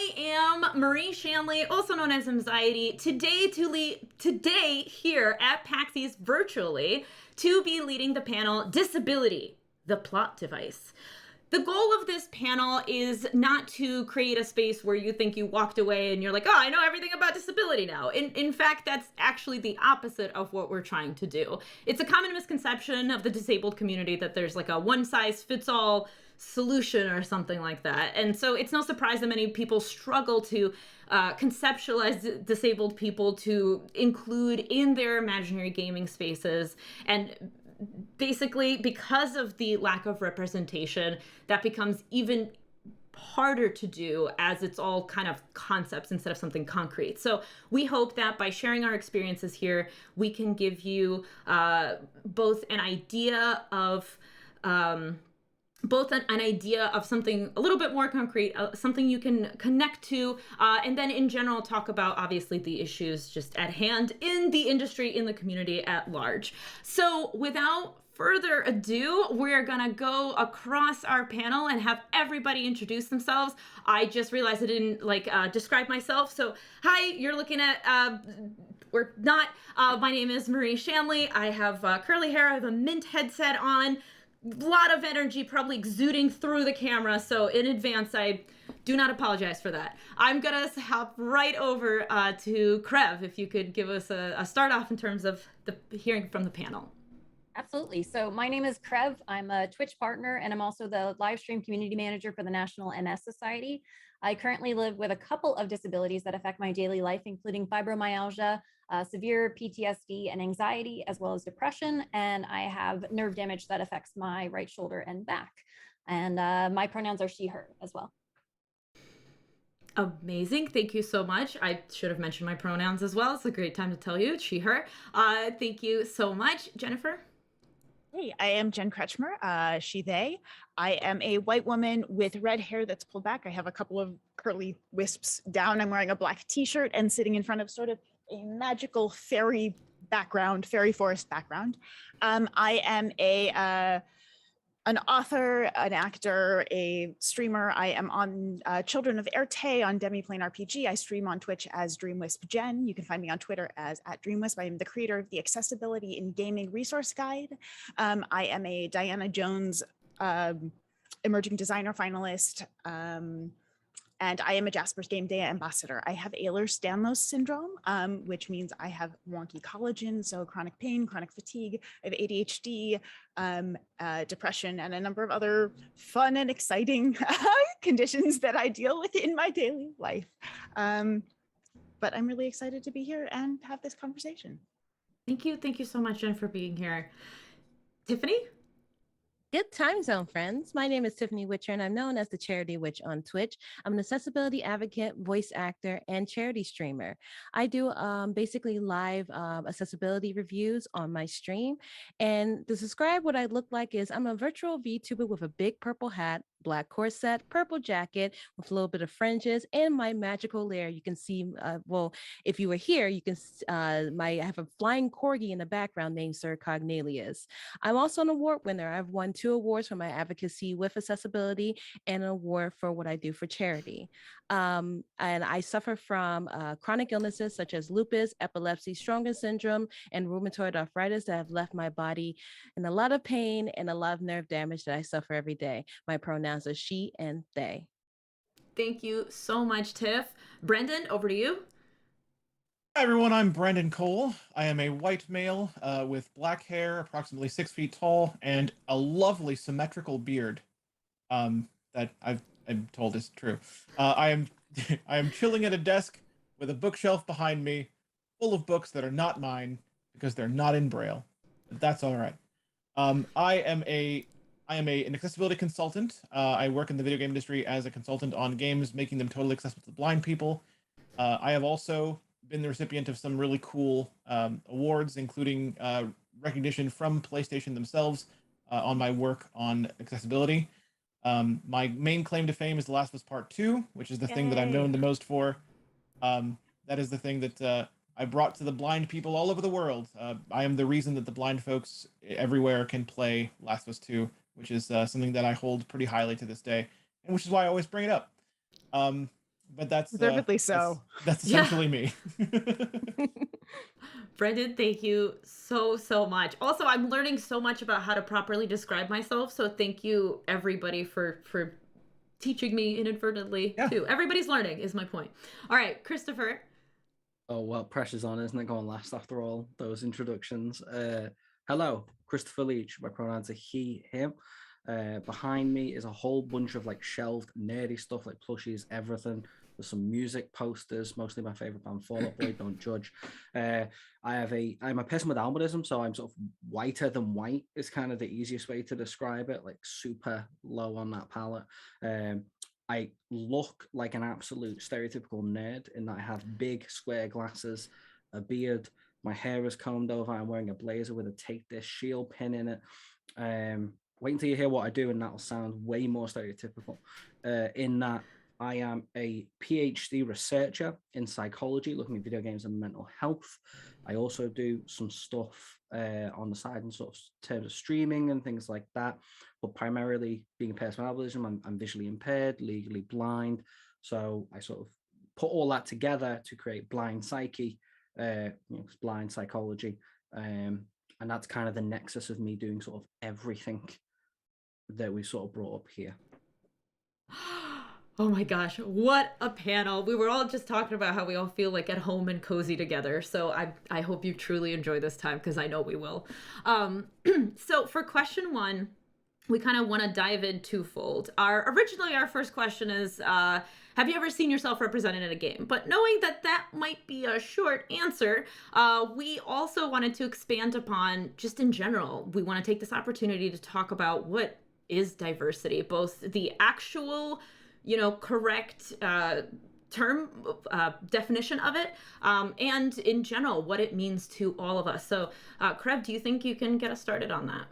I am Marie Shanley, also known as Mxiety, today here at PAX East virtually to be leading the panel Disability, the Plot Device. The goal of this panel is not to create a space where you think you walked away and you're like, oh, I know everything about disability now. In fact, that's actually the opposite of what we're trying to do. It's a common misconception of the disabled community that there's like a one-size-fits-all solution or something like that. And so it's no surprise that many people struggle to conceptualize disabled people to include in their imaginary gaming spaces. And basically, because of the lack of representation, that becomes even harder to do as it's all kind of concepts instead of something concrete. So we hope that by sharing our experiences here, we can give you both an idea of something a little bit more concrete, something you can connect to, and then in general talk about obviously the issues just at hand in the industry, in the community at large. So without further ado, we're gonna go across our panel and have everybody introduce themselves. I just realized I didn't describe myself. So hi, you're looking at, we're not, my name is Marie Shanley. I have curly hair, I have a mint headset on, lot of energy probably exuding through the camera, so in advance I do not apologize for that. I'm gonna hop right over to Krev, if you could give us a start off in terms of the hearing from the panel. Absolutely. So my name is Krev. I'm a Twitch partner, and I'm also the live stream community manager for the National MS Society. I currently live with a couple of disabilities that affect my daily life, including fibromyalgia, severe PTSD and anxiety, as well as depression. And I have nerve damage that affects my right shoulder and back. And my pronouns are she, her as well. Amazing. Thank you so much. I should have mentioned my pronouns as well. It's a great time to tell you. She, her. Thank you so much. Jennifer? Hey, I am Jen Kretschmer, she, they. I am a white woman with red hair that's pulled back. I have a couple of curly wisps down. I'm wearing a black t-shirt and sitting in front of sort of a magical fairy background, fairy forest background. I am an author, an actor, a streamer. I am on Children of Erte on Demiplane RPG. I stream on Twitch as DreamWisp Jen. You can find me on Twitter as @DreamWisp. I am the creator of the Accessibility in Gaming Resource Guide. I am a Diana Jones Emerging Designer finalist. And I am a Jasper's Game Day ambassador. I have Ehlers-Danlos syndrome, which means I have wonky collagen, so chronic pain, chronic fatigue. I have ADHD, depression, and a number of other fun and exciting conditions that I deal with in my daily life. But I'm really excited to be here and have this conversation. Thank you. Thank you so much, Jen, for being here. Tiffany? Good time zone, friends. My name is Tiffany Witcher, and I'm known as the Charity Witch on Twitch. I'm an accessibility advocate, voice actor, and charity streamer. I do basically live accessibility reviews on my stream. And to describe what I look like is I'm a virtual VTuber with a big purple hat, black corset, purple jacket with a little bit of fringes, and my magical lair. You can see, well, if you were here, you can, I have a flying corgi in the background named Sir Cognelius. I'm also an award winner. I've won 2 awards for my advocacy with accessibility and an award for what I do for charity. And I suffer from chronic illnesses such as lupus, epilepsy, Sjogren's syndrome, and rheumatoid arthritis that have left my body in a lot of pain and a lot of nerve damage that I suffer every day. My pronouns are she and they. Thank you so much, Tiff. Brendan, over to you. Hi everyone, I'm Brendan Cole. I am a white male with black hair, approximately 6 feet tall, and a lovely symmetrical beard that I'm told is true. I am chilling at a desk with a bookshelf behind me, full of books that are not mine because they're not in Braille. But that's all right. I am an accessibility consultant. I work in the video game industry as a consultant on games, making them totally accessible to blind people. I have also been the recipient of some really cool awards, including recognition from PlayStation themselves on my work on accessibility. My main claim to fame is The Last of Us Part 2, which is the thing that I'm known the most for. That is the thing that I brought to the blind people all over the world. I am the reason that the blind folks everywhere can play Last of Us 2, which is something that I hold pretty highly to this day, and which is why I always bring it up. but that's Deservedly so. That's Yeah. essentially me. Brendan, thank you so much. Also, I'm learning so much about how to properly describe myself. So thank you everybody for teaching me inadvertently Yeah. too. Everybody's learning is my point. All right, Christopher. Oh, well, pressure's on, isn't it? Going last after all those introductions. Hello, Christopher Leach. My pronouns are he, him. Behind me is a whole bunch of like shelved nerdy stuff, like plushies, everything. There's some music posters, mostly my favorite band, Fall Out Boy. Don't judge. I'm a person with albinism, so I'm sort of whiter than white. Is kind of the easiest way to describe it. Like super low on that palette. I look like an absolute stereotypical nerd in that I have big square glasses, a beard, my hair is combed over, I'm wearing a blazer with a take this shield pin in it. Wait until you hear what I do, and that'll sound way more stereotypical. In that I am a PhD researcher in psychology, looking at video games and mental health. I also do some stuff on the side in sort of terms of streaming and things like that. But primarily being a person with albinism, I'm visually impaired, legally blind. So I sort of put all that together to create Blind Psyche, blind psychology. And that's kind of the nexus of me doing sort of everything that we sort of brought up here. Oh my gosh, what a panel. We were all just talking about how we all feel like at home and cozy together. So I hope you truly enjoy this time, because I know we will. So for question 1, we kind of want to dive in twofold. Originally our first question is, have you ever seen yourself represented in a game? But knowing that might be a short answer, we also wanted to expand upon, just in general, we want to take this opportunity to talk about what is diversity, both the actual, correct term definition of it, and in general, what it means to all of us. So, Krev, do you think you can get us started on that?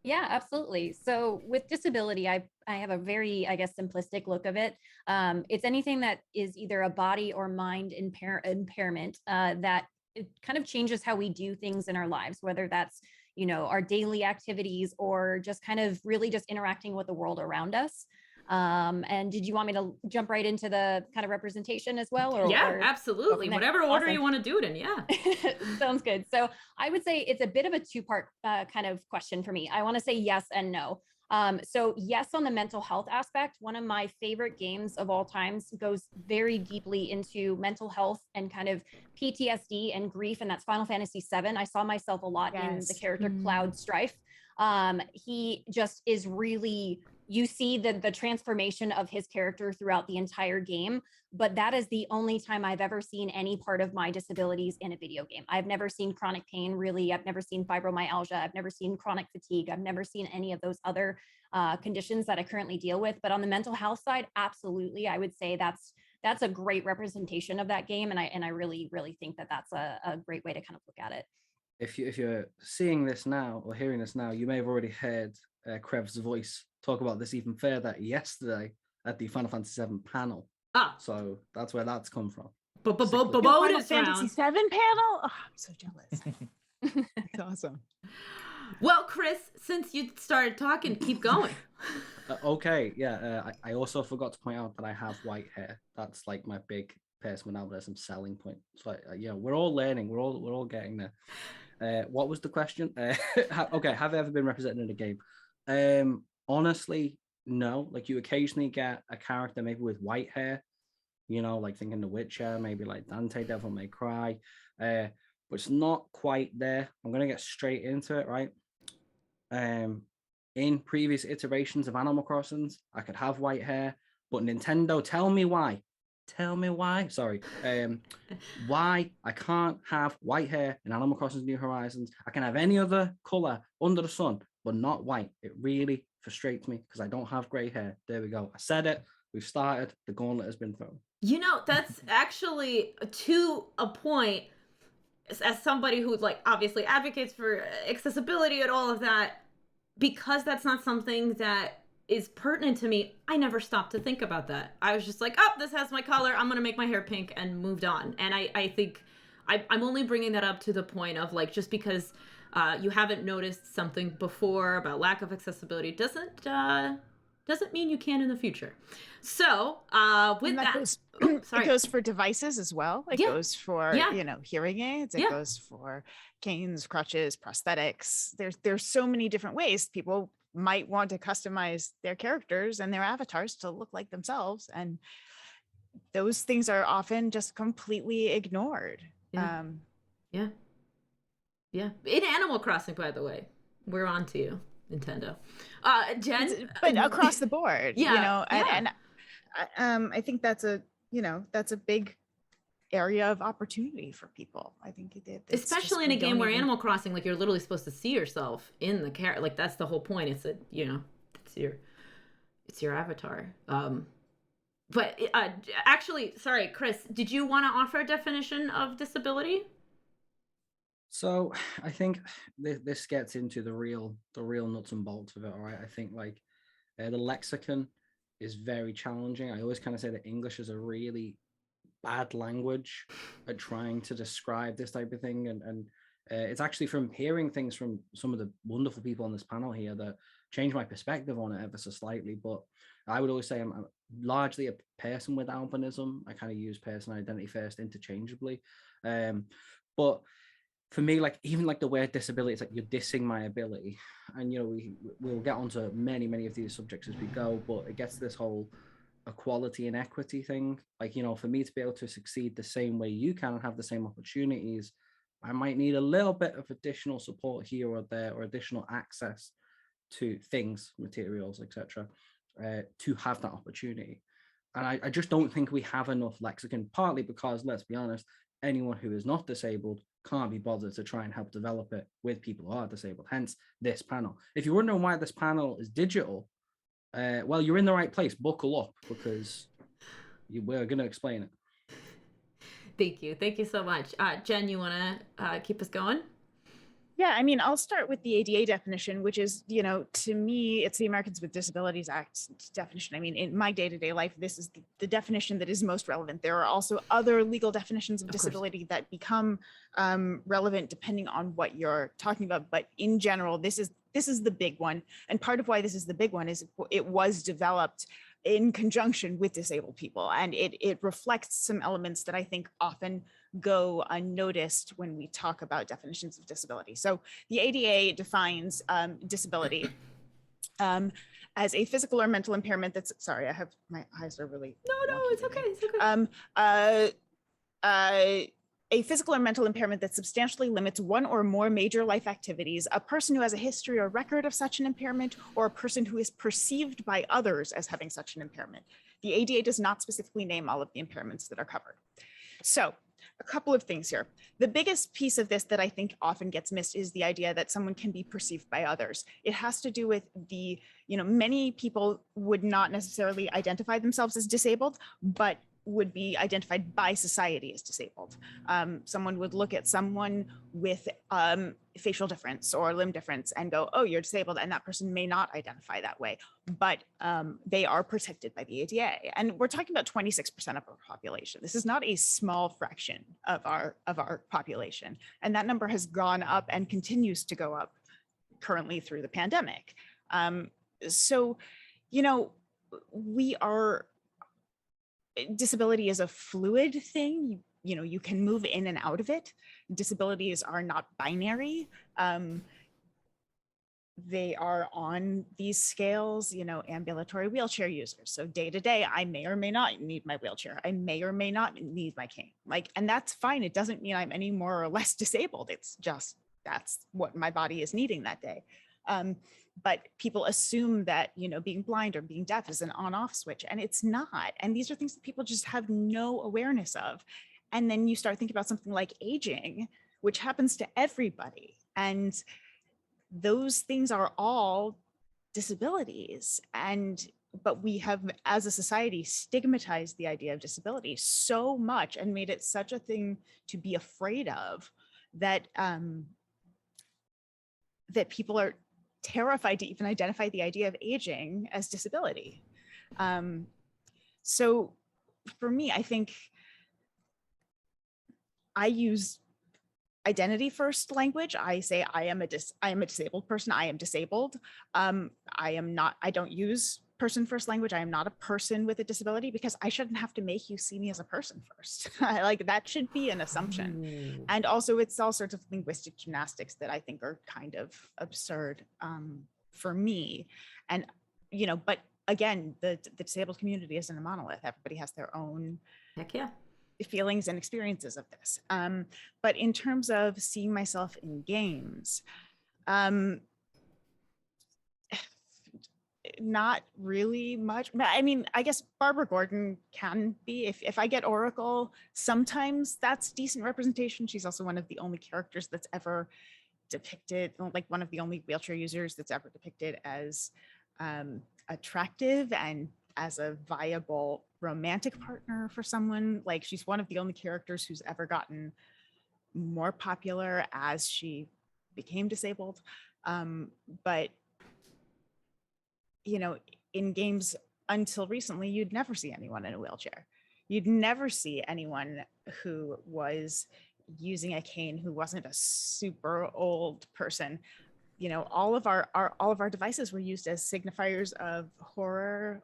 Yeah, absolutely. So with disability, I have a very, I guess, simplistic look of it. It's anything that is either a body or mind impairment that it kind of changes how we do things in our lives, whether that's, our daily activities or just kind of really just interacting with the world around us. And did you want me to jump right into the kind of representation as well? Yeah, absolutely. Whatever order you want to do it in. Yeah. Sounds good. So I would say it's a bit of a two-part kind of question for me. I want to say yes and no. So yes, on the mental health aspect, one of my favorite games of all times goes very deeply into mental health and kind of PTSD and grief. And that's Final Fantasy VII. I saw myself a lot in the character Cloud Strife. He just is really, you see the transformation of his character throughout the entire game, but that is the only time I've ever seen any part of my disabilities in a video game. I've never seen chronic pain, really. I've never seen fibromyalgia. I've never seen chronic fatigue. I've never seen any of those other conditions that I currently deal with. But on the mental health side, absolutely, I would say that's a great representation of that game. And I really, really think that that's a great way to kind of look at it. If you're seeing this now or hearing this now, you may have already heard Krev's voice talk about this even further yesterday at the Final Fantasy VII panel. So that's where that's come from. Final Fantasy VII panel? Oh, I'm so jealous. That's awesome. Well, Chris, since you started talking, keep going. Okay, yeah. I also forgot to point out that I have white hair. That's like my big person with albinism selling point. So we're all learning. We're all getting there. What was the question? Okay, have I ever been represented in a game? Honestly, no. Like you occasionally get a character maybe with white hair, like thinking The Witcher, maybe like Dante, Devil May Cry, but it's not quite there. I'm gonna get straight into it, right? In previous iterations of Animal Crossings, I could have white hair, but Nintendo, tell me why. Sorry. Why I can't have white hair in Animal Crossing New Horizons. I can have any other color under the sun, but not white. It really frustrates me because I don't have gray hair. There we go. I said it. We've started. The gauntlet has been thrown. That's actually to a point, as somebody who obviously advocates for accessibility and all of that, because that's not something that is pertinent to me, I never stopped to think about that. I was just like, oh, this has my color, I'm gonna make my hair pink, and moved on. And I think I'm only bringing that up to the point of just because you haven't noticed something before about lack of accessibility doesn't doesn't mean you can in the future. So with And that that, goes, oh, it sorry. goes for devices as well. It Yeah. goes for, Yeah. you know, hearing aids. It Yeah. goes for canes, crutches, prosthetics. There's so many different ways people might want to customize their characters and their avatars to look like themselves. And those things are often just completely ignored. Yeah. Yeah. Yeah. In Animal Crossing, by the way. We're on to you, Nintendo. Jen? But across the board, Yeah, you know, yeah. and I think that's a, you know, that's a big area of opportunity for people. I think Especially in a game where Animal Crossing, like, you're literally supposed to see yourself in the character. Like, that's the whole point. It's a, you know, it's your avatar. But actually, sorry, Chris, did you want to offer a definition of disability? So I think this gets into the real nuts and bolts of it. All right, I think like the lexicon is very challenging. I always kind of say that English is a really bad language at trying to describe this type of thing, and it's actually from hearing things from some of the wonderful people on this panel here that changed my perspective on it ever so slightly. But I would always say I'm largely a person with albinism. I kind of use person identity first interchangeably, but for me, like even like the word disability, it's like you're dissing my ability. And you know, we'll get onto many of these subjects as we go, but it gets to this whole equality and equity thing. Like, you know, for me to be able to succeed the same way you can and have the same opportunities, I might need a little bit of additional support here or there, or additional access to things, materials, etc., to have that opportunity. And I just don't think we have enough lexicon, partly because, let's be honest, anyone who is not disabled can't be bothered to try and help develop it with people who are disabled, hence this panel. If you're wondering why this panel is digital, well, you're in the right place. Buckle up, because we're going to explain it. Thank you so much. Jen, you want to keep us going? Yeah, I mean, I'll start with the ADA definition, which is, you know, to me, it's the Americans with Disabilities Act definition. I mean, in my day-to-day life, this is the definition that is most relevant. There are also other legal definitions of disability that become relevant depending on what you're talking about. But in general, this is the big one. And part of why this is the big one is it was developed in conjunction with disabled people. And it reflects some elements that I think often go unnoticed when we talk about definitions of disability. So the ADA defines disability as a physical or mental impairment that's, sorry, I have, my eyes are really No, it's okay, it's okay. A physical or mental impairment that substantially limits one or more major life activities, a person who has a history or record of such an impairment, or a person who is perceived by others as having such an impairment. The ADA does not specifically name all of the impairments that are covered. So a couple of things here. The biggest piece of this that I think often gets missed is the idea that someone can be perceived by others. It has to do with the, you know, many people would not necessarily identify themselves as disabled, but would be identified by society as disabled. Someone would look at someone with facial difference or limb difference and go, oh, you're disabled, and that person may not identify that way, but they are protected by the ADA. And we're talking about 26% of our population. This is not a small fraction of our population. And that number has gone up and continues to go up currently through the pandemic. So, you know, disability is a fluid thing. You know, you can move in and out of it. Disabilities are not binary. They are on these scales, you know, ambulatory wheelchair users. So day to day, I may or may not need my wheelchair. I may or may not need my cane. Like, and that's fine. It doesn't mean I'm any more or less disabled. It's just, that's what my body is needing that day. But people assume that, you know, being blind or being deaf is an on-off switch, and it's not. And these are things that people just have no awareness of. And then you start thinking about something like aging, which happens to everybody. And those things are all disabilities. But we have, as a society, stigmatized the idea of disability so much and made it such a thing to be afraid of that that people are terrified to even identify the idea of aging as disability. So for me, I think I use identity first language. I say I am a disabled person. I am disabled. I don't use person first language. I am not a person with a disability, because I shouldn't have to make you see me as a person first. Like, that should be an assumption. Ooh. And also, it's all sorts of linguistic gymnastics that I think are kind of absurd for me. And, you know, but again, the disabled community isn't a monolith. Everybody has their own Heck yeah. feelings and experiences of this. But in terms of seeing myself in games, not really much. I mean, I guess Barbara Gordon can be. If I get Oracle, sometimes that's decent representation. She's also one of the only characters that's ever depicted, like one of the only wheelchair users that's ever depicted as attractive and as a viable romantic partner for someone. Like, she's one of the only characters who's ever gotten more popular as she became disabled. But you know, in games until recently, you'd never see anyone in a wheelchair. You'd never see anyone who was using a cane who wasn't a super old person. You know, all of our devices were used as signifiers of horror,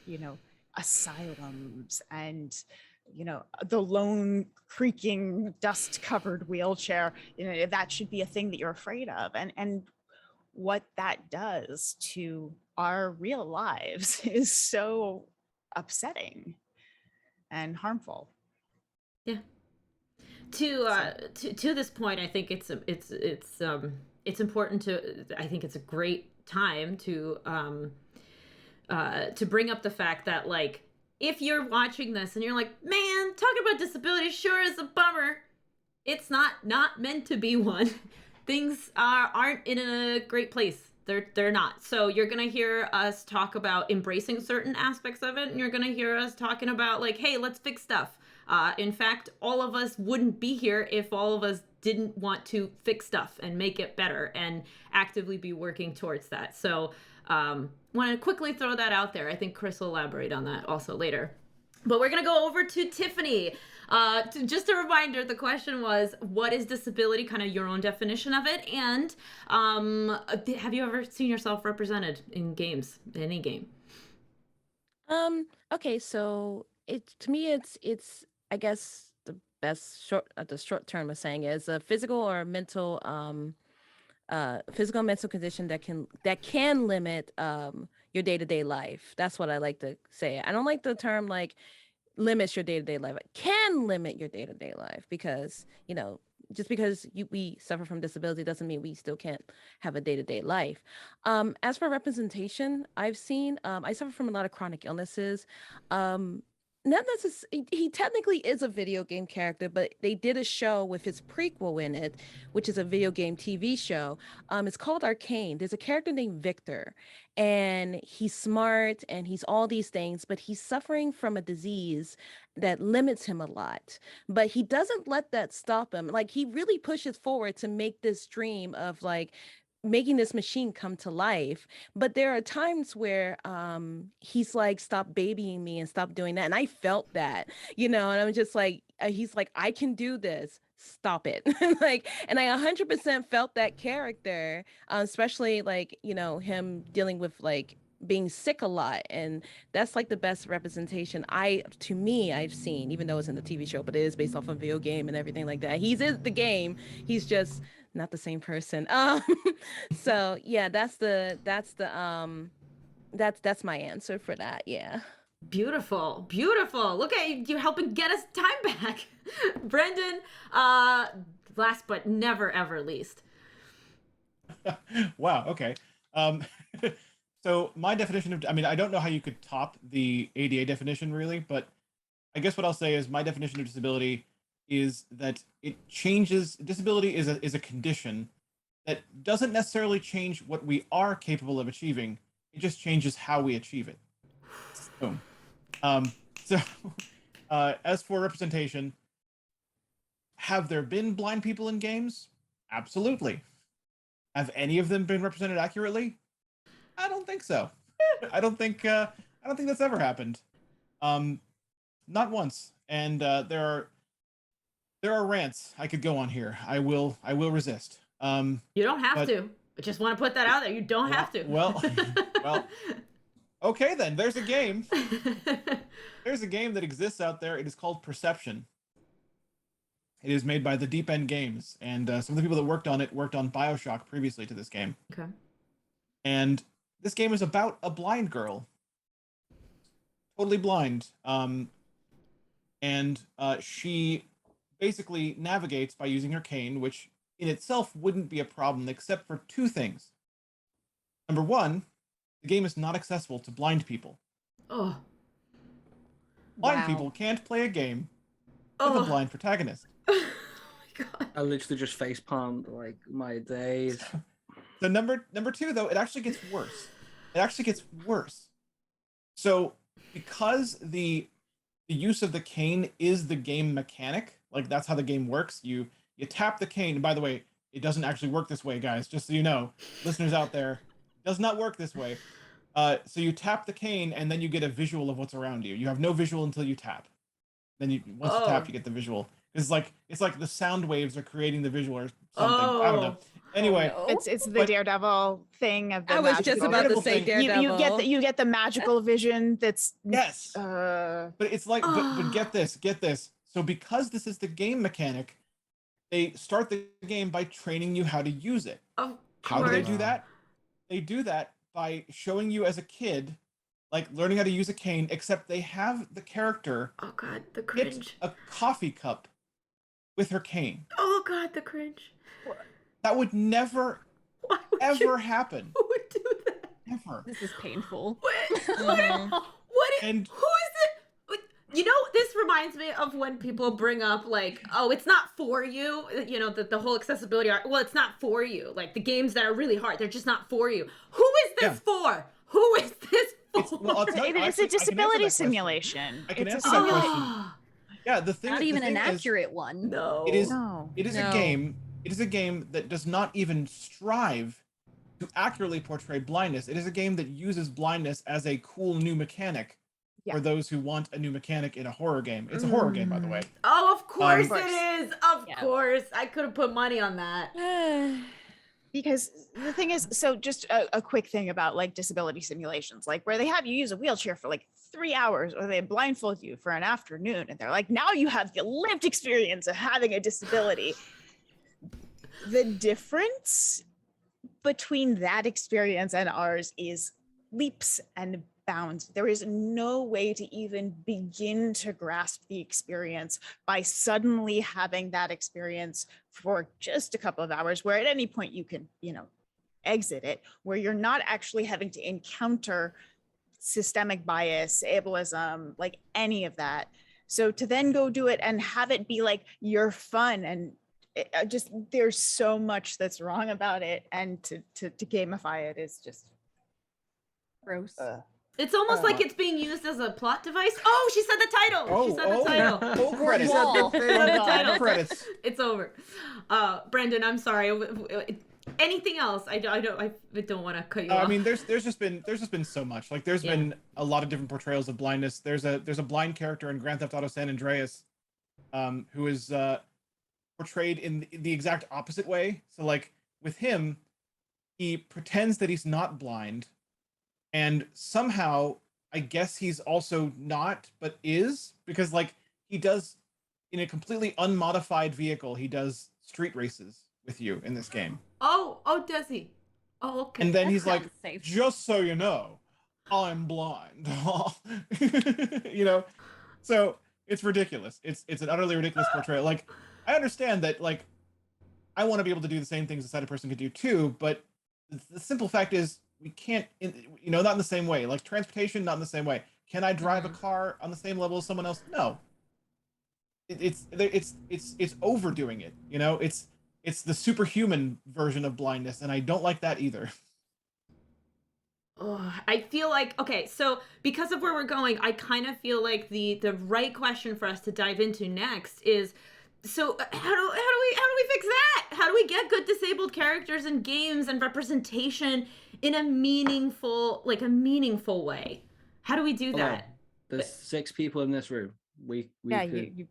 you know, asylums and, you know, the lone creaking dust covered wheelchair. You know, that should be a thing that you're afraid of. And what that does to our real lives is so upsetting and harmful. Yeah. To this point, I think it's important to. I think it's a great time to bring up the fact that, like, if you're watching this and you're like, man, talking about disability sure is a bummer. It's not meant to be one. Things aren't in a great place. They're not. So you're gonna hear us talk about embracing certain aspects of it, and you're gonna hear us talking about, like, hey, let's fix stuff. In fact, all of us wouldn't be here if all of us didn't want to fix stuff and make it better and actively be working towards that. So want to quickly throw that out there. I think Chris will elaborate on that also later. But we're going to go over to Tiffany. Just a reminder, the question was, what is disability? Kind of your own definition of it. And have you ever seen yourself represented in games, in any game? Okay, so to me it's I guess the best short term of saying is a physical or mental physical and mental condition that can limit your day-to-day life. That's what I like to say. I don't like the term like limits your day-to-day life. It can limit your day-to-day life because, you know, just because we suffer from disability doesn't mean we still can't have a day-to-day life. As for representation, I've seen, I suffer from a lot of chronic illnesses. Not necessarily, he technically is a video game character, but they did a show with his prequel in it, which is a video game TV show. It's called Arcane. There's a character named Victor, and he's smart and he's all these things, but he's suffering from a disease that limits him a lot. But he doesn't let that stop him. Like, he really pushes forward to make this dream of like making this machine come to life. But there are times where he's like, stop babying me and stop doing that. And I felt that, you know, and I'm just like, he's like, I can do this, stop it. Like, and I 100% felt that character, especially like, you know, him dealing with like being sick a lot. And that's like the best representation to me I've seen, even though it's in the TV show, but it is based off a video game and everything like that. He's in the game, he's just not the same person. So yeah, that's my answer for that. Yeah. Beautiful. Look at you, you're helping get us time back. Brendan, last but never ever least. Wow, okay. So my definition of, I mean, I don't know how you could top the ADA definition really, but I guess what I'll say is my definition of disability is that it changes. Disability is a condition that doesn't necessarily change what we are capable of achieving. It just changes how we achieve it. Boom. So as for representation, have there been blind people in games? Absolutely. Have any of them been represented accurately? I don't think so. I don't think that's ever happened. Not once. And there are rants I could go on here. I will resist. You don't have to. I just want to put that out there. You don't have to. Well, Okay, then there's a game. There's a game that exists out there. It is called Perception. It is made by the Deep End Games, and some of the people that worked on it worked on BioShock previously to this game. Okay. And this game is about a blind girl, totally blind, and she basically navigates by using her cane, which in itself wouldn't be a problem except for two things. Number one, the game is not accessible to blind people. Oh. Blind Wow. people can't play a game with a Oh. blind protagonist. Oh my god. I literally just face palmed like my days. So number two, though, it actually gets worse. It actually gets worse. So because the use of the cane is the game mechanic, like that's how the game works. You tap the cane. And by the way, it doesn't actually work this way, guys. Just so you know, listeners out there, it does not work this way. So you tap the cane, and then you get a visual of what's around you. You have no visual until you tap. Then once you tap, you get the visual. It's like the sound waves are creating the visual or something. I don't know. Anyway, Oh, no. It's the But- Daredevil thing of the I was just magical- about to Daredevil say thing. Daredevil. you get the magical vision that's yes. uh But it's like, but get this. So because this is the game mechanic, they start the game by training you how to use it. Of How do they course. do that? They do that by showing you as a kid, like learning how to use a cane, except they have the character Oh god, the hit cringe. a coffee cup with her cane. Oh god, the cringe. That would never, Why would ever you? happen. Who would do that? Ever. This is painful. What? Mhm. What? And Who is it? You know, this reminds me of when people bring up like, oh, it's not for you. You know, the whole accessibility art. Well, it's not for you. Like the games that are really hard, they're just not for you. Who is this for? Who is this for? well, I'll tell you, it's actually, a I can answer disability that question. simulation. I can It's a answer that question. simulation. Yeah, the thing. Not the even an thing is, accurate one. No. It is. No. It is No. a game. It is a game that does not even strive to accurately portray blindness. It is a game that uses blindness as a cool new mechanic Yeah. for those who want a new mechanic in a horror game. It's a horror game, by the way. Oh, of course course. it is. Of Yeah. course. I could have put money on that. Because the thing is, so just a quick thing about like disability simulations, like where they have you use a wheelchair for like 3 hours, or they blindfold you for an afternoon, and they're like, now you have the lived experience of having a disability. The difference between that experience and ours is leaps and bounds. There is no way to even begin to grasp the experience by suddenly having that experience for just a couple of hours, where at any point you can, exit it, where you're not actually having to encounter systemic bias, ableism, like any of that. So to then go do it and have it be like your fun, and just there's so much that's wrong about it, and to gamify it is just Gross. It's almost like it's being used as a plot device. Oh, she said the title. She said the title. Full credits. Wall. Said the title. Credits. It's over. Brendan, I'm sorry. Anything else? I don't want to cut you off. I mean, there's just been so much. Like, there's been a lot of different portrayals of blindness. There's a blind character in Grand Theft Auto San Andreas, who is portrayed in the exact opposite way. So, like, with him, he pretends that he's not blind, and somehow, I guess he's also not, but is, because like he does, in a completely unmodified vehicle, he does street races with you in this game. Oh, does he? Oh, okay. And then That he's like, sounds safe. just so you know, I'm blind. So it's ridiculous. It's an utterly ridiculous portrayal. Like, I understand that, like, I want to be able to do the same things a sighted person could do too, but the simple fact is we can't, not in the same way. Like transportation, not in the same way. Can I drive a car on the same level as someone else? No. It's overdoing it. It's the superhuman version of blindness, and I don't like that either. Oh, I feel like, okay, so because of where we're going, I kind of feel like the right question for us to dive into next is, so how do we fix that? How do we get good disabled characters in games and representation in a meaningful way? How do we do Hello. that? There's 6 people in this room. We yeah, could you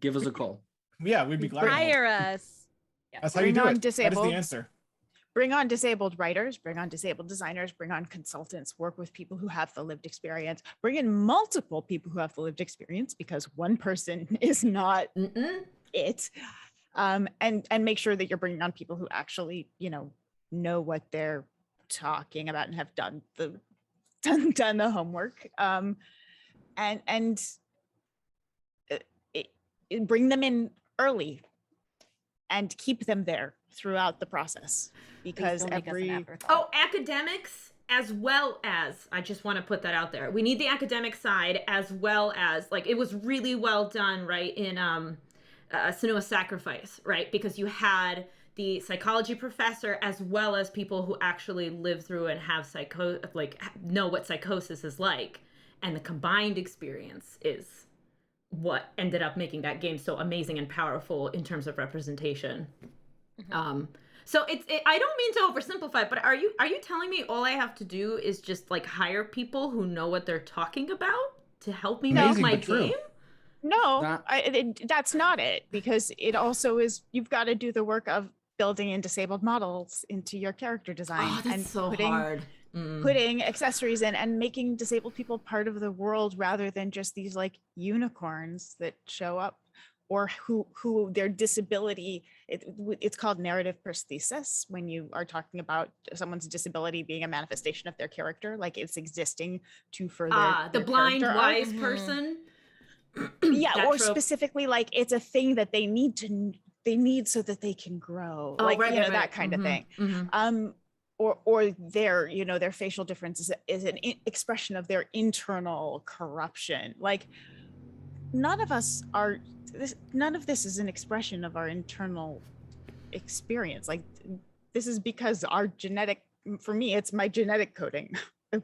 give us a call. Yeah, we'd be glad to help. Hire us. That's how you Bring do on it. That is disabled. the answer. bring on disabled writers, bring on disabled designers, bring on consultants, work with people who have the lived experience, bring in multiple people who have the lived experience, because one person is not it. And make sure that you're bringing on people who actually, know what they're talking about and have done the homework. And bring them in early and keep them there throughout the process, because academics, as well as, I just want to put that out there, we need the academic side, as well as, like, it was really well done, right, in Senua's Sacrifice, right, because you had the psychology professor as well as people who actually live through and have know what psychosis is like, and the combined experience is what ended up making that game so amazing and powerful in terms of representation. So I don't mean to oversimplify, but are you telling me all I have to do is just like hire people who know what they're talking about to help me make my game? No, that's not it, because it also is, you've got to do the work of building in disabled models into your character design. Oh, that's so hard. Putting accessories in and making disabled people part of the world, rather than just these like unicorns that show up, or who their disability, it's called narrative prosthesis, when you are talking about someone's disability being a manifestation of their character, like it's existing to further the blind wise person. Yeah, or trope. Specifically, like it's a thing that they need so that they can grow, that kind of thing. Or their facial difference is an expression of their internal corruption. Like none of this is an expression of our internal experience. Like this is because for me, it's my genetic coding. It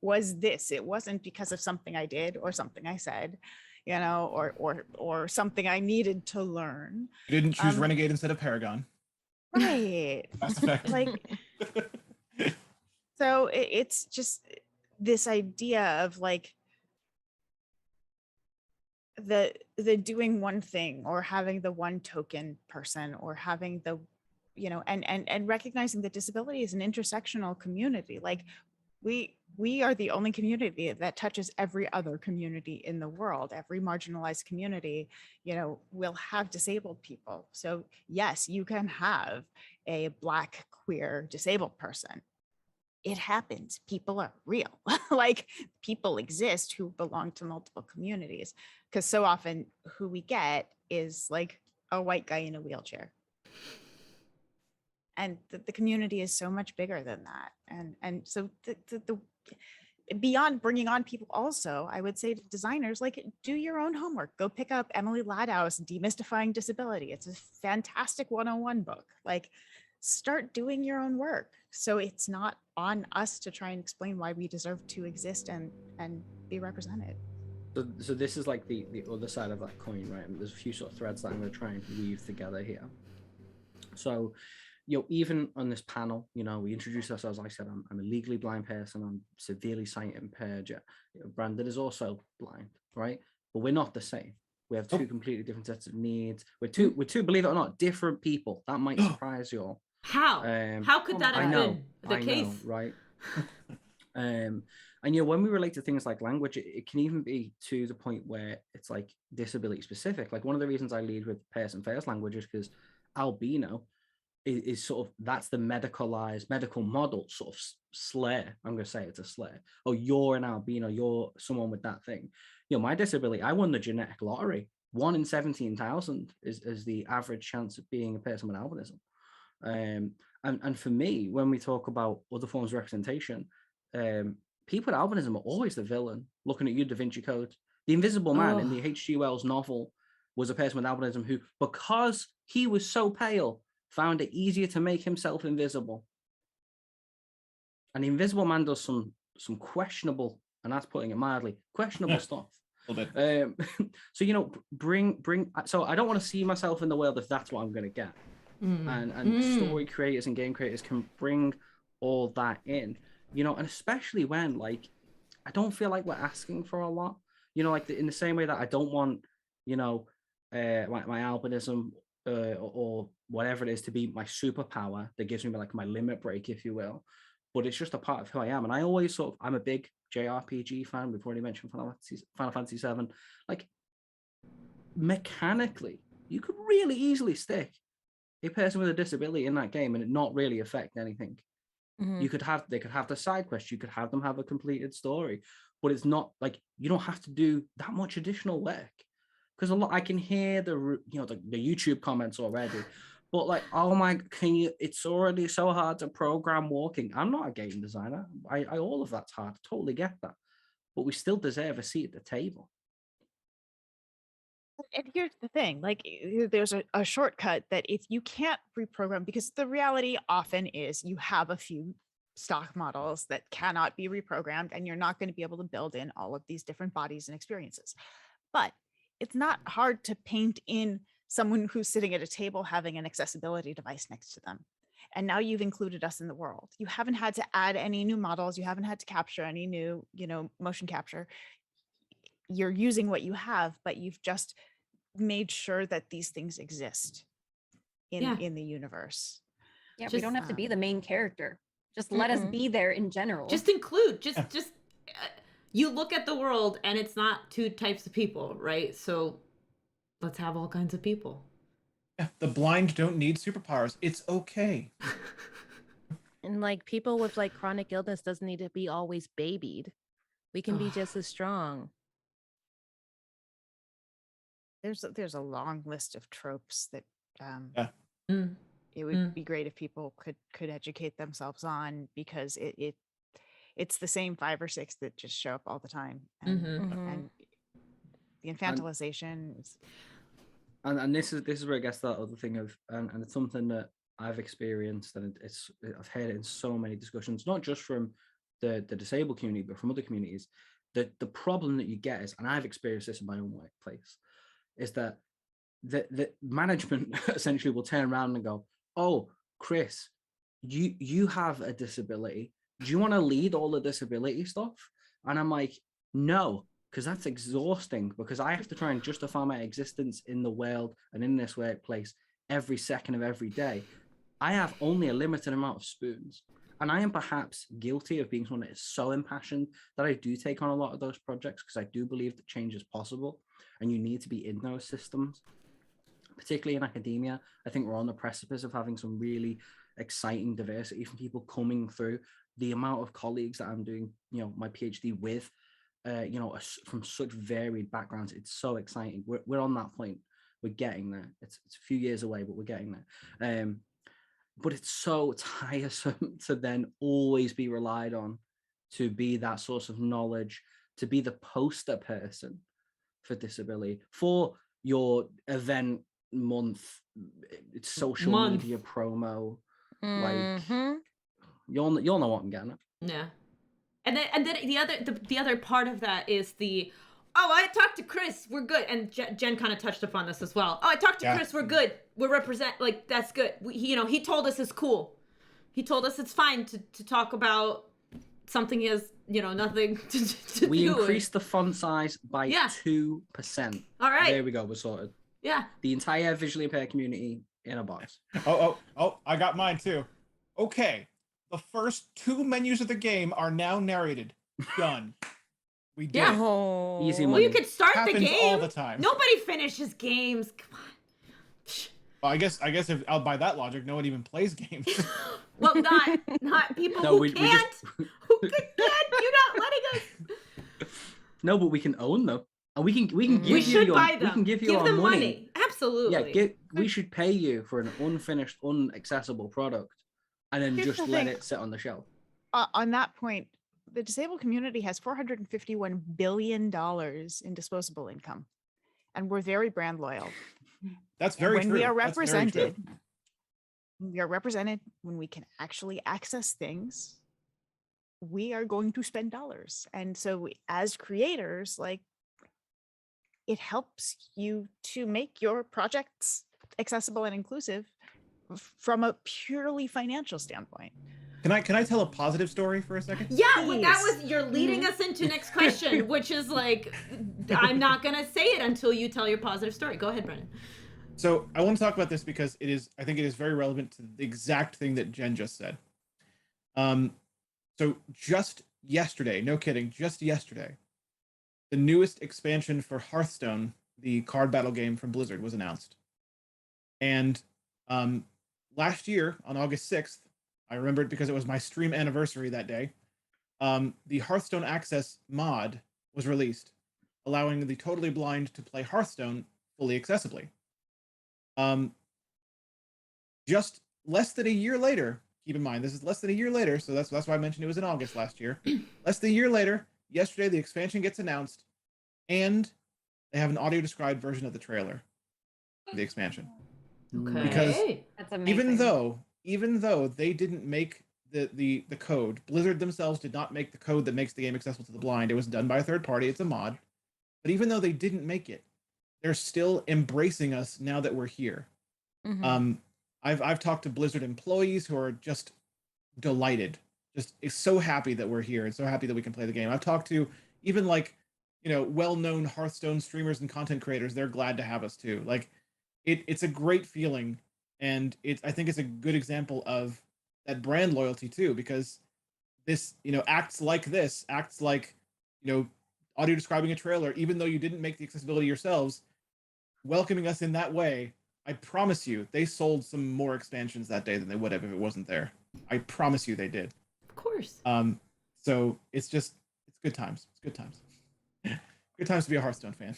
was this. It wasn't because of something I did or something I said, or something I needed to learn. You didn't choose Renegade instead of Paragon. Right. That's the fact. Like, so it's just this idea of like the doing one thing, or having the one token person, or having the, and recognizing that disability is an intersectional community. Like we are the only community that touches every other community in the world. Every marginalized community, will have disabled people. So yes, you can have a Black, queer, disabled person. It happens. People are real. Like people exist who belong to multiple communities, because so often who we get is like a white guy in a wheelchair. And the community is so much bigger than that. And so the beyond bringing on people, also, I would say to designers, like, do your own homework. Go pick up Emily Ladau's Demystifying Disability. It's a fantastic 101 book. Like, start doing your own work, so it's not on us to try and explain why we deserve to exist and be represented. So this is like the other side of that coin, right? And there's a few sort of threads that I'm going to try and weave together here. So, even on this panel, we introduce ourselves. Like I said, I'm a legally blind person. I'm severely sight impaired. Brandon is also blind, right? But we're not the same. We have two completely different sets of needs. We're two, believe it or not, different people. That might surprise you all. How? How could that have been the case? Know, right? And when we relate to things like language, it can even be to the point where it's like disability specific. Like one of the reasons I lead with person first language is because albino is sort of, that's the medicalized medical model sort of slur. I'm going to say it's a slur. Oh, you're an albino, you're someone with that thing. My disability, I won the genetic lottery. 1 in 17,000 is the average chance of being a person with albinism. And for me, when we talk about other forms of representation, people with albinism are always the villain. Looking at you, Da Vinci Code. The Invisible Man in the H.G. Wells novel was a person with albinism who, because he was so pale, found it easier to make himself invisible. And the Invisible Man does some questionable, and that's putting it mildly, questionable stuff. So bring. So I don't want to see myself in the world if that's what I'm going to get. And story creators and game creators can bring all that in, and especially when, like, I don't feel like we're asking for a lot, like in the same way that I don't want, my albinism or whatever it is to be my superpower that gives me like my limit break, if you will. But it's just a part of who I am. And I always I'm a big JRPG fan. We've already mentioned Final Fantasy VII. Like, mechanically, you could really easily stick a person with a disability in that game and it not really affect anything. Mhm. They could have the side quest, you could have them have a completed story, but it's not like you don't have to do that much additional work. Because I can hear the YouTube comments already, but like, oh my, it's already so hard to program walking. I'm not a game designer. I all of that's hard. Totally get that, but we still deserve a seat at the table. And here's the thing, like there's a shortcut that if you can't reprogram, because the reality often is you have a few stock models that cannot be reprogrammed and you're not going to be able to build in all of these different bodies and experiences. But it's not hard to paint in someone who's sitting at a table having an accessibility device next to them. And now you've included us in the world. You haven't had to add any new models. You haven't had to capture any new, motion capture. You're using what you have, but you've just made sure that these things exist in the universe. Yeah, we don't have to be the main character. Just let us Mm-mm. be there in general. Just include, you look at the world and it's not two types of people, right? So let's have all kinds of people. Yeah, the blind don't need superpowers. It's okay. And like people with like chronic illness doesn't need to be always babied. We can be just as strong. There's a long list of tropes that Mm. it would be great if people could educate themselves on, because it's the same 5 or 6 that just show up all the time, and and the infantilization is. And this is where I guess that other thing of and it's something that I've experienced, and I've heard it in so many discussions, not just from the disabled community, but from other communities. The problem that you get is, and I've experienced this in my own workplace, is that the management essentially will turn around and go, "Oh, Chris, you have a disability. Do you want to lead all the disability stuff?" And I'm like, no, because that's exhausting, because I have to try and justify my existence in the world and in this workplace every second of every day. I have only a limited amount of spoons. And I am perhaps guilty of being someone that is so impassioned that I do take on a lot of those projects, because I do believe that change is possible and you need to be in those systems, particularly in academia. I think we're on the precipice of having some really exciting diversity from people coming through. The amount of colleagues that I'm doing, my PhD with, from such varied backgrounds, it's so exciting. We're on that point. We're getting there. It's a few years away, but we're getting there. But it's so tiresome to then always be relied on to be that source of knowledge, to be the poster person for disability, for your event month, it's social media promo. Like, you'll know what I'm getting at. Yeah. And then the other part of that is I talked to Chris, we're good. And Jen kind of touched upon this as well. Oh, I talked to Chris, we're good. We're that's good. He told us it's cool. He told us it's fine to talk about something he has, nothing to we do. increased the font size by 2%. All right. There we go, we're sorted. Yeah. The entire visually impaired community in a box. Oh, I got mine too. Okay. The first 2 menus of the game are now narrated. Done. We did. Yeah. Oh. Easy Well, money. you could start the Happens game. all the time. Nobody finishes games. Come on. Well, I guess if by that logic, no one even plays games. Well, not people who can't. Who can't? You're not letting us. No, but we can own them, and we can give We should you. buy them. We can give you Give our them money. Absolutely. Yeah, we should pay you for an unfinished, unaccessible product, and then Here's just the let thing. it sit on the shelf. On that point, the disabled community has $451 billion in disposable income, and we're very brand loyal. That's very when true. we are That's very true. represented when we can actually access things, we are going to spend dollars. And so as creators, like, it helps you to make your projects accessible and inclusive from a purely financial standpoint. Can I tell a positive story for a second? Yeah, well, that Please. was, you're leading us into next question, which is like, I'm not going to say it until you tell your positive story. Go ahead, Brennan. So I want to talk about this because I think it is very relevant to the exact thing that Jen just said. Um, so just yesterday, no kidding, just yesterday, the newest expansion for Hearthstone, the card battle game from Blizzard, was announced. And um, last year on August 6th, I remember it because it was my stream anniversary that day. The Hearthstone Access mod was released, allowing the totally blind to play Hearthstone fully accessibly. Just less than a year later, keep in mind, this is less than a year later, so that's why I mentioned it was in August last year. Less than a year later, yesterday, the expansion gets announced, and they have an audio described version of the trailer for the expansion. Okay. Because That's amazing. even though they didn't make the code, Blizzard themselves did not make the code that makes the game accessible to the blind. It was done by a third party. It's a mod. But even though they didn't make it, they're still embracing us now that we're here. Mhm. I've talked to Blizzard employees who are just delighted, just so happy that we're here and so happy that we can play the game. I've talked to even like, well-known Hearthstone streamers and content creators. They're glad to have us too. Like, it's a great feeling, and I think it's a good example of that brand loyalty too, because this, acts like, audio describing a trailer, even though you didn't make the accessibility yourselves, welcoming us in that way. I promise you, they sold some more expansions that day than they would have if it wasn't there. I promise you they did. Of course. So it's good times. It's good times. Good times to be a Hearthstone fan.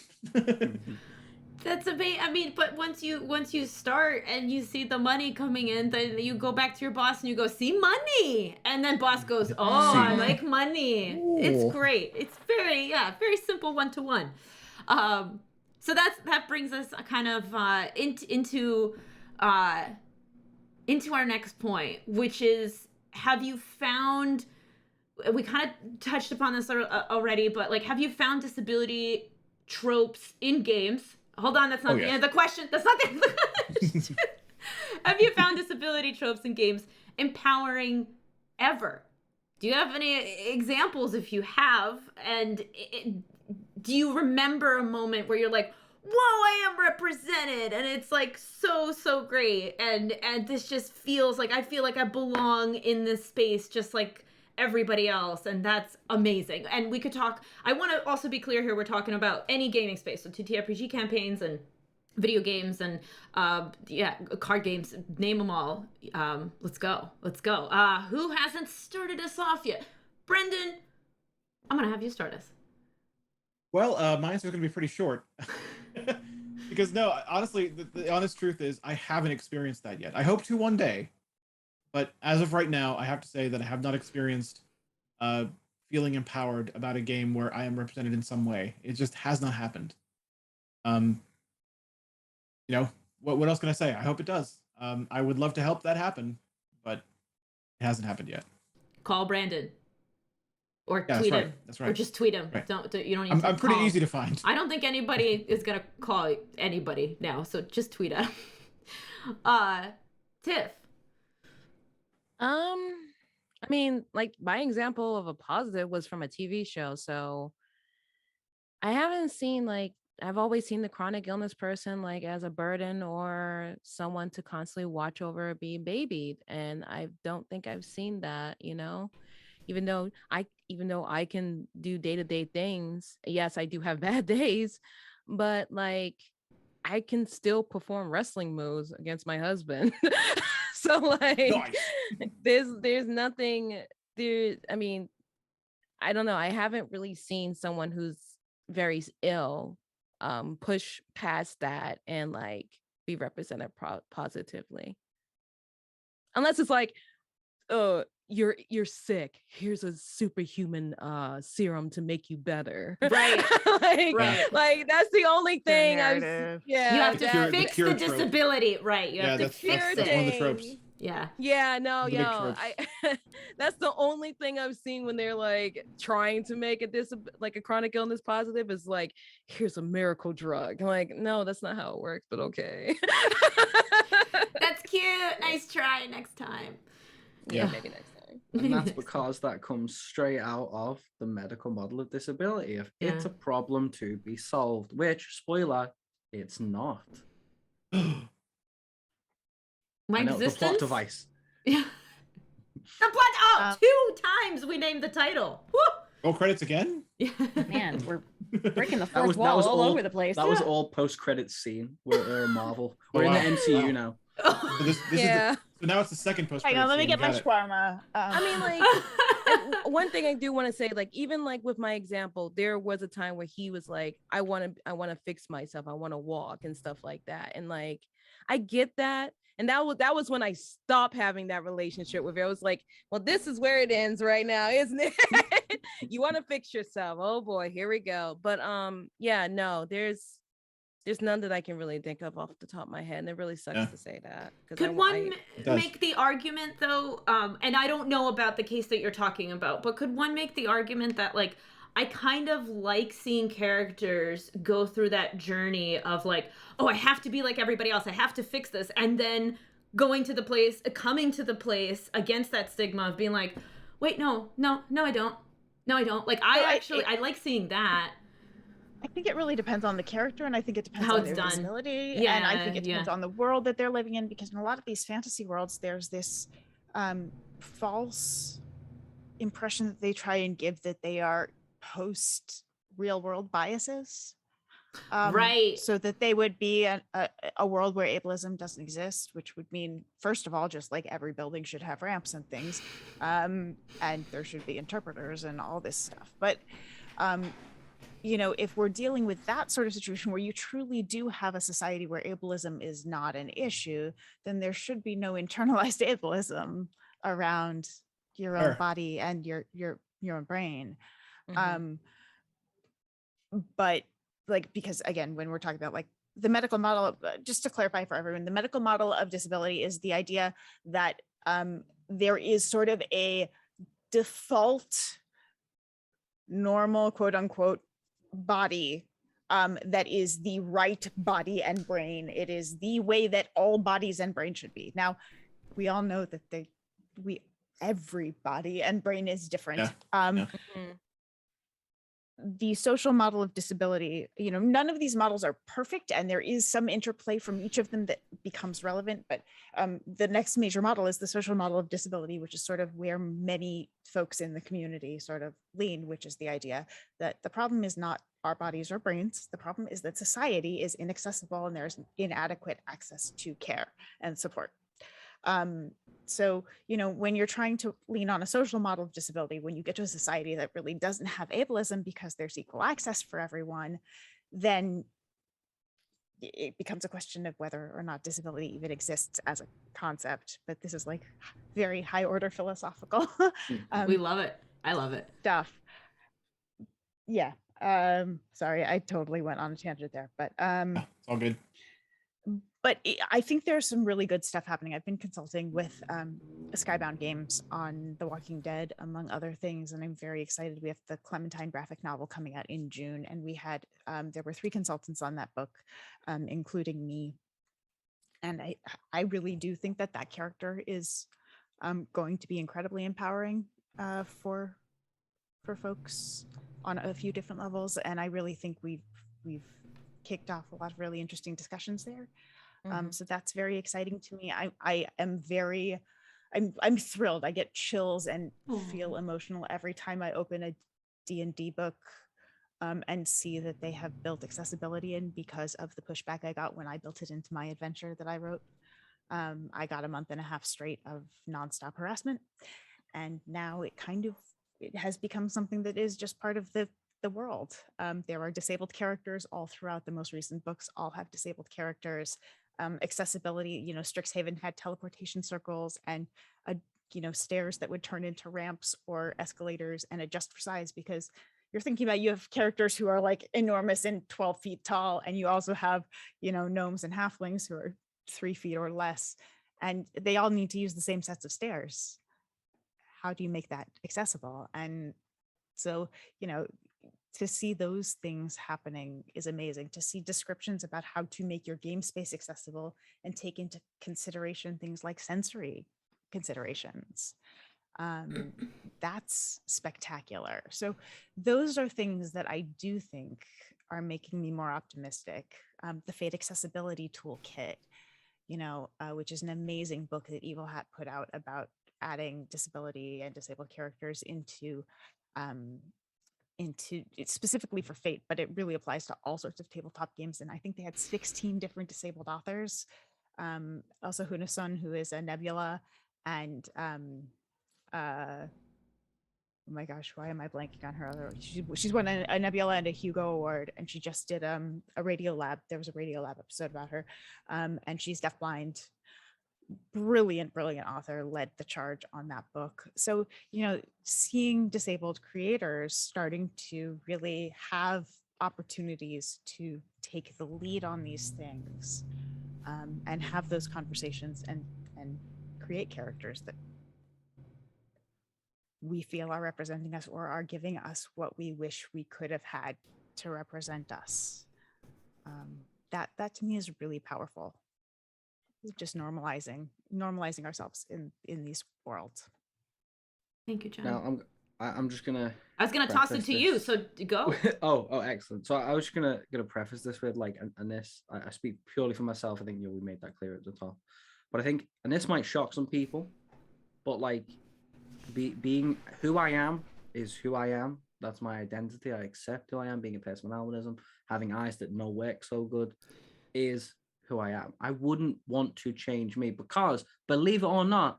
That's amazing. I mean, but once you start and you see the money coming in, then you go back to your boss and you go, "See money," and then boss goes, "Oh, See. I like money." Ooh. It's great. It's very simple 1-to-1. So that brings us kind of into our next point, which is, have you found? We kind of touched upon this already, but like, have you found disability tropes in games? Hold on, that's not the yes. end of the question. That's not the end of the question. Have you found disability tropes in games empowering ever? Do you have any examples if you have? And do you remember a moment where you're like, whoa, I am represented, and it's like so great, and this just feels like I feel like I belong in this space just like everybody else, and that's amazing. And we could talk, I want to also be clear here, we're talking about any gaming space, so TTRPG campaigns and video games and card games, name them all. Let's go. Who hasn't started us off yet? Brendan, I'm gonna have you start us. Well, my answer is going to be pretty short. Because no, honestly, the honest truth is I haven't experienced that yet. I hope to one day, but as of right now, I have to say that I have not experienced feeling empowered about a game where I am represented in some way. It just has not happened. What else can I say? I hope it does. I would love to help that happen, but it hasn't happened yet. Call Brandon. Or Yeah, tweet that's right. him. That's right. Or just tweet him. Right. You don't need to I'm pretty call. easy to find. I don't think anybody is gonna call anybody now, so just tweet at him. Tiff. I mean, like, my example of a positive was from a TV show. So I haven't seen, like, I've always seen the chronic illness person like as a burden or someone to constantly watch over or be babied. And I don't think I've seen that, even though I can do day-to-day things. Yes, I do have bad days, but like I can still perform wrestling moves against my husband. So like Nice. there's nothing there. I mean, I don't know. I haven't really seen someone who's very ill push past that and like be represented positively. Unless it's like, you're sick. Here's a superhuman serum to make you better. Right. Right. Like that's the only thing I've narrative. yeah. You have to Cure- the fix cure the trope. disability. Right. You have to that's fix one of it. the tropes. Yeah. Yeah, no, The big tropes. that's the only thing I've seen when they're like trying to make like a chronic illness positive is like, here's a miracle drug. Like, no, that's not how it works, but okay. That's cute. Nice try next time. Yeah, maybe next time. And that's because that comes straight out of the medical model of disability. If it's a problem to be solved, which, spoiler, it's not. My I know, the plot existence? device. Yeah. The plot. Oh, Um, 2 times we named the title. Woo! Oh, credits again? Man, we're breaking the That fourth was wall all all over the place. that was all post-credits scene. We're a Marvel. Oh, We're in wow. the MCU Wow. now. So this is Yeah. so now it's the second post. Hang on, let me get my Got it. shawarma. I mean, like, and one thing I do want to say, like, even like with my example, there was a time where he was like, I want to fix myself. I want to walk and stuff like that. And like, I get that. And that was when I stopped having that relationship with it. I was like, well, this is where it ends right now, isn't it? You want to fix yourself. Oh boy, here we go. But yeah, no, there's none that I can really think of off the top of my head. And it really sucks Yeah. to say that. Could one It does. make the argument though, and I don't know about the case that you're talking about, but could one make the argument that like I kind of like seeing characters go through that journey of like, oh, I have to be like everybody else, I have to fix this, and then coming to the place against that stigma of being like, wait, no, I don't. Like I like seeing that. I think it really depends on the character, and I think it depends How on it's their done. disability, and I think it Yeah. depends on the world that they're living in, because in a lot of these fantasy worlds, there's this false impression that they try and give that they are post real world biases. Right. So that they would be a world where ableism doesn't exist, which would mean, first of all, just like every building should have ramps and things, and there should be interpreters and all this stuff. But you know, if we're dealing with that sort of situation where you truly do have a society where ableism is not an issue, then there should be no internalized ableism around your own Sure. body and your own brain. Mhm. But like, because again, when we're talking about like the medical model, just to clarify for everyone, the medical model of disability is the idea that there is sort of a default normal, quote unquote, body that is the right body and brain. It is the way that all bodies and brain should be. Now, we all know that every body and brain is different. Yeah. Mhm. The social model of disability, you know, none of these models are perfect, and there is some interplay from each of them that becomes relevant. But the next major model is the social model of disability, which is sort of where many folks in the community sort of lean, which is the idea that the problem is not our bodies or brains. The problem is that society is inaccessible and there's inadequate access to care and support. So, you know, when you're trying to lean on a social model of disability, when you get to a society that really doesn't have ableism because there's equal access for everyone, then it becomes a question of whether or not disability even exists as a concept. But this is like very high order philosophical We love it. I love it. stuff. Yeah. Sorry, I totally went on a tangent there, but It's all good. but I think there's some really good stuff happening. I've been consulting with Skybound Games on The Walking Dead, among other things, and I'm very excited. We have the Clementine graphic novel coming out in June, and we had there were 3 consultants on that book, including me. And I really do think that that character is going to be incredibly empowering for folks on a few different levels. And I really think we've kicked off a lot of really interesting discussions there. So that's very exciting to me. I am very, I'm thrilled. I get chills and feel emotional every time I open a D&D book and see that they have built accessibility in because of the pushback I got when I built it into my adventure that I wrote. I got a month and a half straight of nonstop harassment. And now it has become something that is just part of the world. There are disabled characters all throughout the most recent books, all have disabled characters. Accessibility, you know, Strixhaven had teleportation circles and you know, stairs that would turn into ramps or escalators and adjust for size, because you're thinking about, you have characters who are like enormous and 12 feet tall, and you also have, you know, gnomes and halflings who are 3 feet or less, and they all need to use the same sets of stairs. How do you make that accessible? And so, you know, to see those things happening is amazing. To see descriptions about how to make your game space accessible and take into consideration things like sensory considerations. That's spectacular. So those are things that I do think are making me more optimistic. The Fate Accessibility Toolkit, which is an amazing book that Evil Hat put out about adding disability and disabled characters into it's specifically for Fate, but it really applies to all sorts of tabletop games. And I think they had 16 different disabled authors. Also Hunasun, who is a Nebula, and oh my gosh, why am I blanking on her other? She's won a Nebula and a Hugo Award, and she just did a Radio Lab. There was a Radio Lab episode about her, and she's deafblind. Brilliant author, led the charge on that book. So, seeing disabled creators starting to really have opportunities to take the lead on these things, and have those conversations and create characters that we feel are representing us or are giving us what we wish we could have had to represent us. That to me is really powerful. Just normalizing ourselves in these worlds. Thank you, Jen. Now I'm just gonna. I was gonna toss it to you, so go. oh, excellent. So I was just gonna preface this with and this I speak purely for myself. I think we made that clear at the top, but I think, and this might shock some people, but being who I am is who I am. That's my identity. I accept who I am. Being a person with albinism, having eyes that no work so good, is who I am. I wouldn't want to change me because, believe it or not,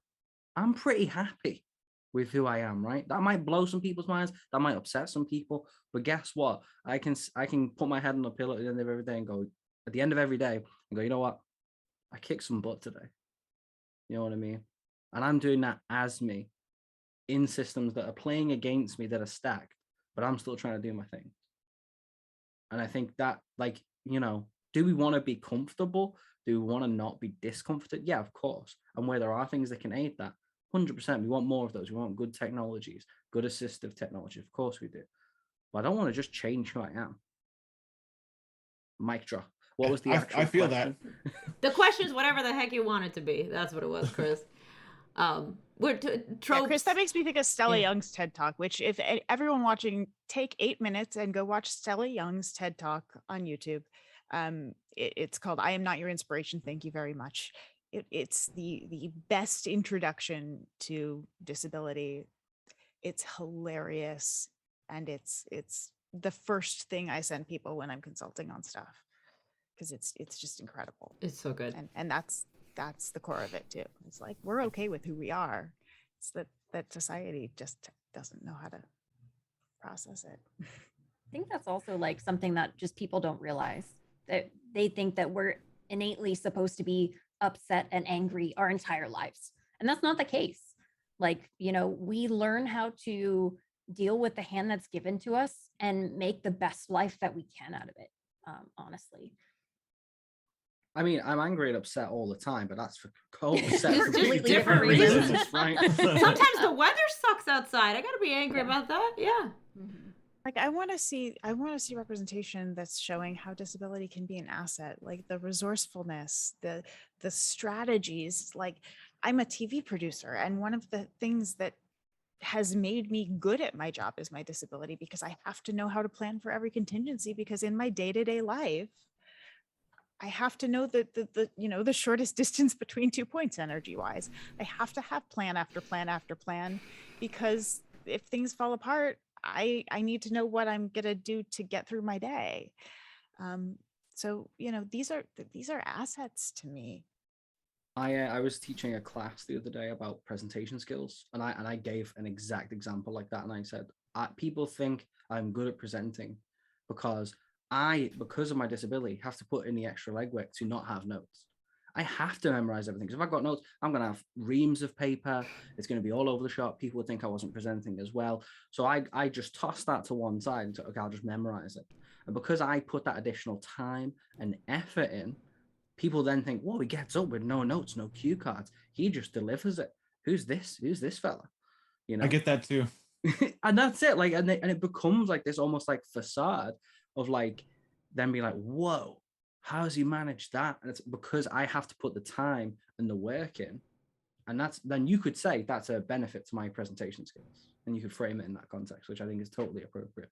I'm pretty happy with who I am, right? That might blow some people's minds, that might upset some people, but guess what? I can put my head on a pillow at the end of every day and go, you know what? I kicked some butt today. You know what I mean? And I'm doing that as me in systems that are playing against me, that are stacked, but I'm still trying to do my thing. And I think that, do we want to be comfortable? Do we want to not be discomforted? Yeah, of course. And where there are things that can aid that, 100%, we want more of those. We want good technologies, good assistive technology. Of course we do. But I don't want to just change who I am. Mic drop. What was the actual I feel question? that. The question is whatever the heck you want it to be. That's what it was, Chris. Chris, that makes me think of Stella Young's TED Talk, which if everyone watching, take 8 minutes and go watch Stella Young's TED Talk on YouTube. It's called I Am Not Your Inspiration, Thank You Very Much. It's the best introduction to disability. It's hilarious, and it's the first thing I send people when I'm consulting on stuff, because it's just incredible. It's so good. And that's the core of it too. It's like, we're okay with who we are. It's that society just doesn't know how to process it. I think that's also something that just people don't realize, that they think that we're innately supposed to be upset and angry our entire lives. And that's not the case. We learn how to deal with the hand that's given to us and make the best life that we can out of it, honestly. I mean, I'm angry and upset all the time, but that's for completely different reasons. Right? Sometimes the weather sucks outside. I gotta be angry about that. Yeah. Mm-hmm. I want to see representation that's showing how disability can be an asset, the resourcefulness, the strategies. I'm a TV producer, and one of the things that has made me good at my job is my disability, because I have to know how to plan for every contingency, because in my day-to-day life, I have to know the shortest distance between 2 points energy-wise. I have to have plan after plan after plan, because if things fall apart, I need to know what I'm gonna do to get through my day. So these are assets to me. I was teaching a class the other day about presentation skills, and I gave an exact example like that, and I said, people think I'm good at presenting because of my disability, have to put in the extra legwork to not have notes. I have to memorize everything, because if I've got notes, I'm going to have reams of paper. It's going to be all over the shop. People would think I wasn't presenting as well. So I just tossed that to one side and said, okay, I'll just memorize it. And because I put that additional time and effort in, people then think, whoa, he gets up with no notes, no cue cards. He just delivers it. Who's this fella? I get that too. And that's it. And it becomes this almost facade of then be whoa, how has he managed that? And it's because I have to put the time and the work in. And then you could say that's a benefit to my presentation skills, and you could frame it in that context, which I think is totally appropriate.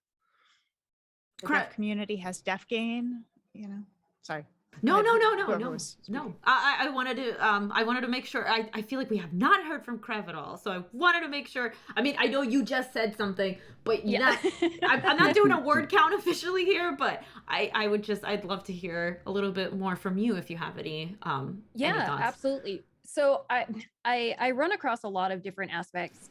The deaf community has deaf gain, you know. Sorry. No. Whoever was speaking. I wanted to make sure. I feel like we have not heard from Krev at all, so I wanted to make sure. I mean, I know you just said something, but I'm not doing a word count officially here. But I'd love to hear a little bit more from you if you have any any thoughts. Absolutely. So I run across a lot of different aspects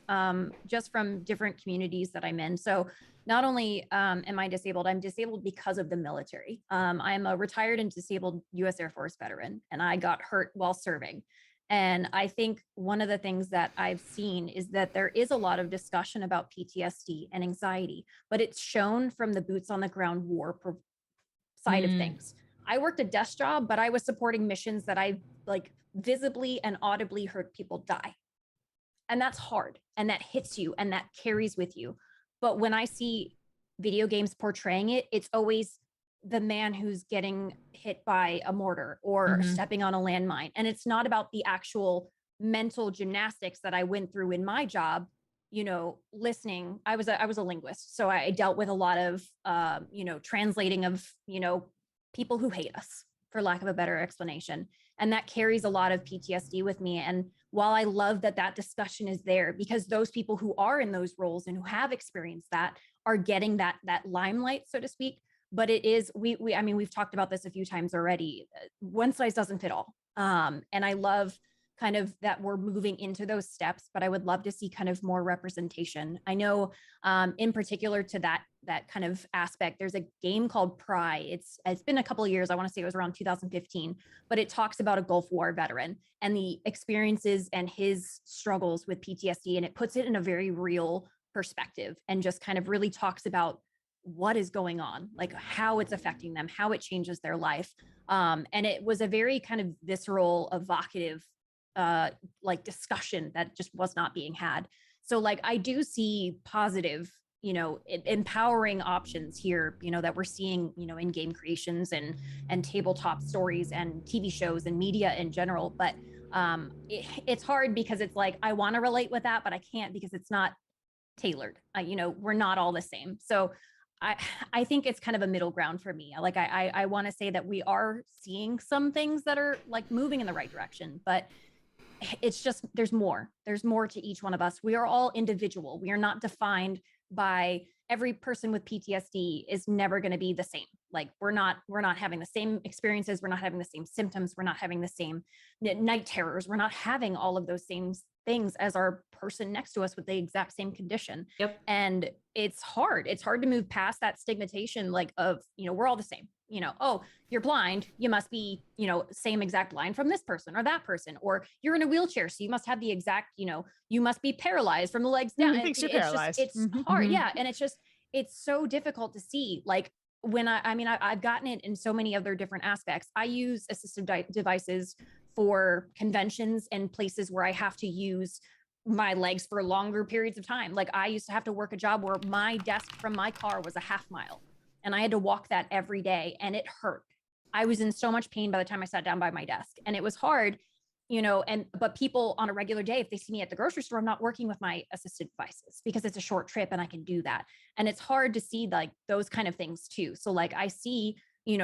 just from different communities that I'm in. So not only am I disabled, I'm disabled because of the military. I'm a retired and disabled U.S. Air Force veteran, and I got hurt while serving. And I think one of the things that I've seen is that there is a lot of discussion about PTSD and anxiety, but it's shown from the boots on the ground war side of things. I worked a desk job, but I was supporting missions that I like visibly and audibly heard people die. And that's hard, and that hits you, and that carries with you. But when I see video games portraying it, it's always the man who's getting hit by a mortar or stepping on a landmine. And it's not about the actual mental gymnastics that I went through in my job, you know, listening. I was a linguist, so I dealt with a lot of, translating of, people who hate us, for lack of a better explanation. And that carries a lot of PTSD with me. And while I love that discussion is there, because those people who are in those roles and who have experienced that are getting that limelight, so to speak. But it is, we've talked about this a few times already. One size doesn't fit all. And I love kind of that we're moving into those steps, but I would love to see kind of more representation. I know in particular to that kind of aspect, there's a game called Pry. It's been a couple of years. I want to say it was around 2015, but it talks about a Gulf War veteran and the experiences and his struggles with PTSD. And it puts it in a very real perspective and just kind of really talks about what is going on, like how it's affecting them, how it changes their life. And it was a very kind of visceral, evocative like discussion that just was not being had. So like I do see positive, empowering options here, that we're seeing, in game creations and tabletop stories and TV shows and media in general. But it's hard because it's like I want to relate with that, but I can't because it's not tailored. We're not all the same. So I think it's kind of a middle ground for me. Like I want to say that we are seeing some things that are like moving in the right direction, but it's just there's more to each one of us. We are all individual. We are not defined by every person with PTSD is never going to be the same. Like we're not having the same experiences. We're not having the same symptoms. We're not having the same night terrors. We're not having all of those same things as our person next to us with the exact same condition. Yep. And it's hard to move past that stigmatization, like of, we're all the same. Oh, you're blind, you must be, same exact line from this person or that person, or you're in a wheelchair, so you must have the exact, you must be paralyzed from the legs down. Thinks you're paralyzed. It's hard. Yeah. And it's so difficult to see. Like when I've gotten it in so many other different aspects. I use assistive devices for conventions and places where I have to use my legs for longer periods of time. Like I used to have to work a job where my desk from my car was a half mile. And I had to walk that every day and it hurt. I was in so much pain by the time I sat down by my desk, and it was hard, but people on a regular day, if they see me at the grocery store, I'm not working with my assisted devices because it's a short trip and I can do that. And it's hard to see like those kind of things too. So like I see,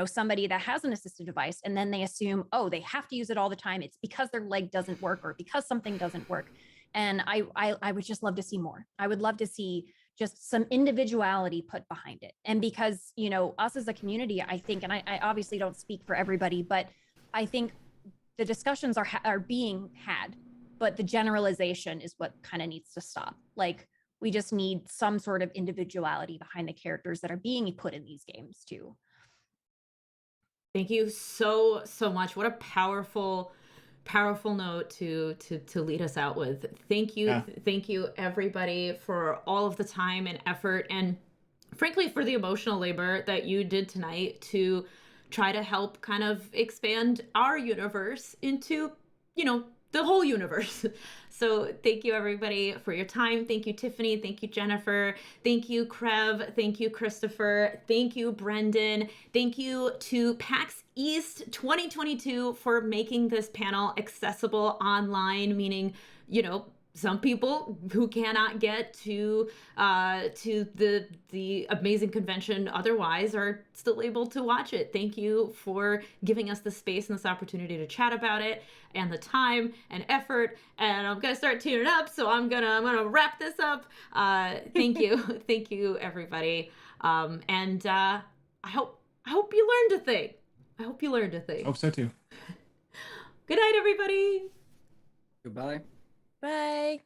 somebody that has an assistive device and then they assume, oh, they have to use it all the time. It's because their leg doesn't work or because something doesn't work. And I would just love to see more. I would love to see just some individuality put behind it. And because, us as a community, I think, and I obviously don't speak for everybody, but I think the discussions are being had, but the generalization is what kind of needs to stop. Like we just need some sort of individuality behind the characters that are being put in these games too. Thank you so much. What a powerful note to lead us out with. Thank you. Yeah. Thank you everybody for all of the time and effort and frankly for the emotional labor that you did tonight to try to help kind of expand our universe into, the whole universe. So thank you everybody for your time. Thank you, Tiffany. Thank you, Jennifer. Thank you, Krev. Thank you, Christopher. Thank you, Brendan. Thank you to PAX East 2022 for making this panel accessible online, meaning, some people who cannot get to the amazing convention otherwise are still able to watch it. Thank you for giving us the space and this opportunity to chat about it, and the time and effort. And I'm gonna start tuning up, so I'm gonna wrap this up. Thank you, thank you, everybody. And I hope you learned a thing. I hope you learned a thing. Hope so too. Good night, everybody. Goodbye. Bye.